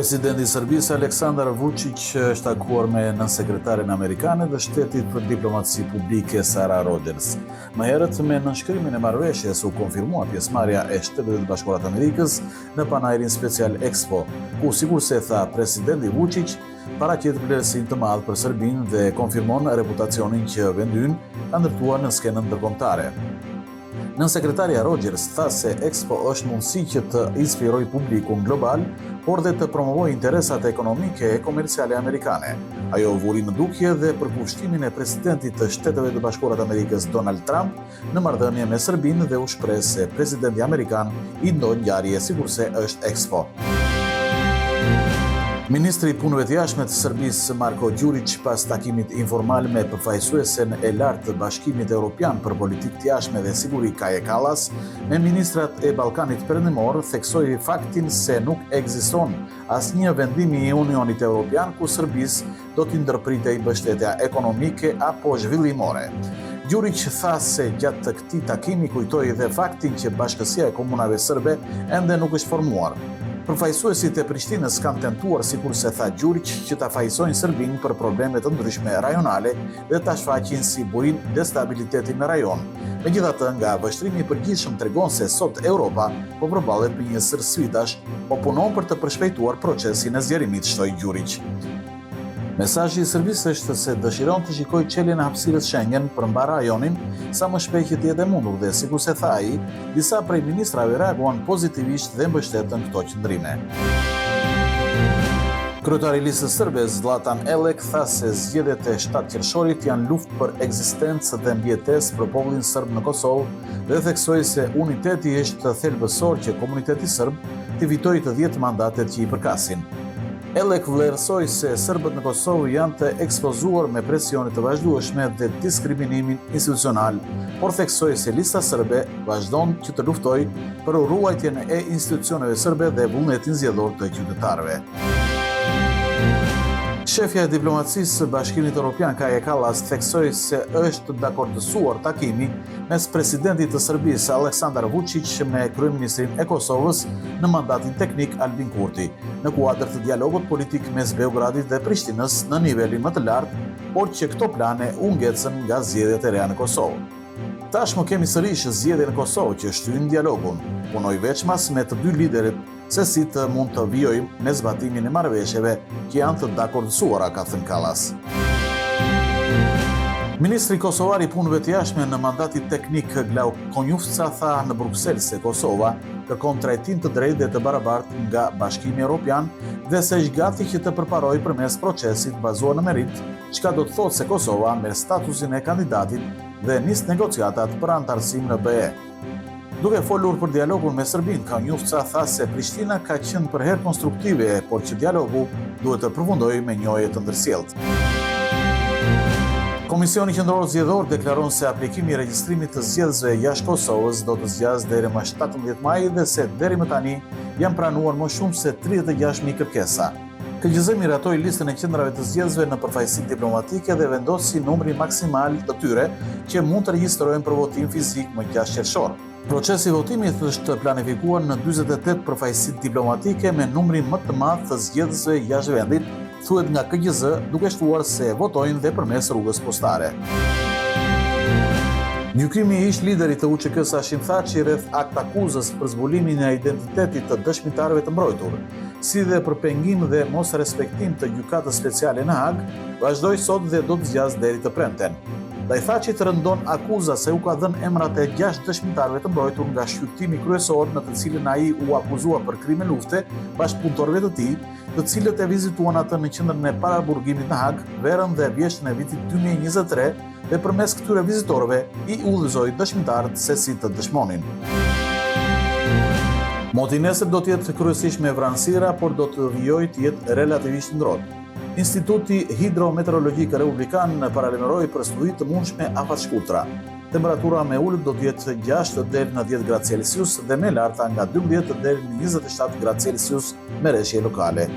Presidenti i Serbisë Aleksandar Vučić është takuar me nënsekretarin amerikane dhe shtetit për diplomaci publike Sara Rogers. Më herët me nënshkrimin e marrëveshjes u konfirmua pjesëmarrja e Shtetet e Bashkuara të Amerikës në panajrin special Expo, ku sigurisht tha presidenti Vučić paraqet vlerësim të madh për Serbinë dhe konfirmon reputacionin që vendi ynë ka ndërtuar në skenën ndërkombëtare. Nënsekretarja Rogers tha se Expo është mundësi që të inspirojë publikun global, por dhe të promovojë interesat ekonomike e komerciale amerikane. Ajo vuri në dukje dhe për kushtimin e presidentit të Shteteve të Bashkuara të Amerikës Donald Trump në marrëdhënie me Serbinë dhe u shpreh se presidenti amerikan i ndon ngjarje sikurse është Expo. Ministri i Punëve të Jashtme të Serbisë Marko Đurić pas takimit informal me përfaqësuesen e lartë të Bashkimit Evropian për Politikë të Jashtme dhe Siguri Kaja Kallas me ministrat e Ballkanit Perëndimor theksoi faktin se nuk ekziston asnjë vendim i Unionit Evropian ku Serbisë do t'i ndërpritej mbështetja ekonomike apo zhvillimore. Đurić tha se gjatë këtij takimi kujtoi dhe faktin që Bashkësia e Komunave Serbe ende nuk është formuar. Përfaqësuesit e Prishtinës kanë tentuar, sikurse tha Đurić, që ta fajsojnë Serbinë për probleme të ndryshme rajonale dhe ta shfaqin si burim destabilitetin në rajon. Megjithatë, nga vështrimi i përgjithshëm tregon se sot Europa po përballet me një sër sfidash, po punon për të përshpejtuar procesin e zgjerimit, shtoi Đurić. Mesazhi i Serbisë është se dëshiron të shikojë çeljen e hapësirës Schengen për mbar rajonin sa më shpejt që të jetë e mundur dhe sikurse tha ai, disa prej ministrave reaguan pozitivisht dhe mbështetën këto qëndrime. Kryetari i listës serbe Zlatan Elek tha se zgjedhjet e 7 qershorit janë luftë për ekzistencë dhe mbijetesë për popullin serb në Kosovë dhe theksoi se uniteti është thelbësor që komuniteti serb të fitojë të 10 mandatet që i përkasin. Elek vlerësoi se serbët në Kosovë janë të ekspozuar me presione të vazhdueshme dhe diskriminimin institucional, por theksoi se lista serbe vazhdon që të luftojë për ruajtjen e institucioneve serbe dhe vullnetin zgjedhor të qytetarëve. Shefja e diplomacisë së Bashkimit Evropian Kaja Kallas theksoi se është dakordësuar takimi mes presidentit të Serbisë Aleksandar Vučić me kryeministrin e Kosovës në mandatin teknik Albin Kurti, në kuadër të dialogut politik mes Beogradit dhe Prishtinës në nivelin më të lartë, por që këto plane u ngecën nga zgjedhjet e reja në Kosovë. Tashmë kemi sërish zgjedhje në Kosovë që shtyn dialogun, punoi veçmas me të dy liderët se si të mund të vijojmë me zbatimin e marrëveshjeve që janë të dakordësuara, ka thënë Kallas. Ministri kosovar i punëve të jashtme në mandatit teknik Glau Konjufca tha në Bruksel se Kosova kërkon trajtim të drejtë dhe të barabartë nga Bashkimi Evropian dhe se është gati që të përparojë përmes procesit bazuar në merit, çka do të thotë se Kosova merr statusin e kandidatit dhe nis negociatat për antarësim në BE. Duke folur për dialogun me Serbinë, Konjufca tha se Prishtina ka qenë për herë konstruktive, por që dialogu duhet të përfundojë me njohje të ndërsjelltë. Komisioni Qendror Zgjedhor deklaron se aplikimi i regjistrimit të zgjedhësve jashtë Kosovës do të zgjasë deri më 17 maj dhe se deri më tani janë pranuar më shumë se 36.000 kërkesa. KQZ miratoi listën e qendrave të zgjedhësve në përfaqësi diplomatike dhe vendosi numrin maksimal të tyre që mund të regjistrohen për votim fizik më 6 qershor. Procesi i votimit është planifikuar në 48 përfaqësi diplomatike me numrin më të madh të zgjedhësve jashtë vendit, thuhet nga KQZ, duke shtuar se votojnë dhe përmes rrugës postare. Gjykimi i ish liderit të UÇK-s Hashim Thaçi rreth akt akuzës për zbulimin e identitetit të dëshmitarëve të mbrojtur, si dhe për pengim dhe mos respektim të gjykatës speciale në Hag, vazhdoi sot dhe do të zgjasë deri të premten. Ndaj Thaçit rëndon akuza se u ka dhënë emrat e 6 dëshmitarëve të mbrojtur nga shqyrtimi kryesor në të cilin ai u akuzua për krime lufte bashkëpunëtorëve të tij, të cilët e vizituan atë në qendrën e paraburgimit në Hag, verën dhe vjeshtën e vitit 2023 dhe përmes këtyre vizitorëve i udhëzoi dëshmitarët se si të dëshmonin. Moti nesër do të jetë kryesisht me vranësira, por do të vijojë të jetë relativisht ngrohtë. Instituti Hidrometeorologjik Republikan paralajmëroi për studi të mundshme afatshkurtra. Temperatura me ulët do të jetë 6 deri në 10 gradë Celsius dhe me larta nga 12 deri në 27 gradë Celsius me rreshje lokale.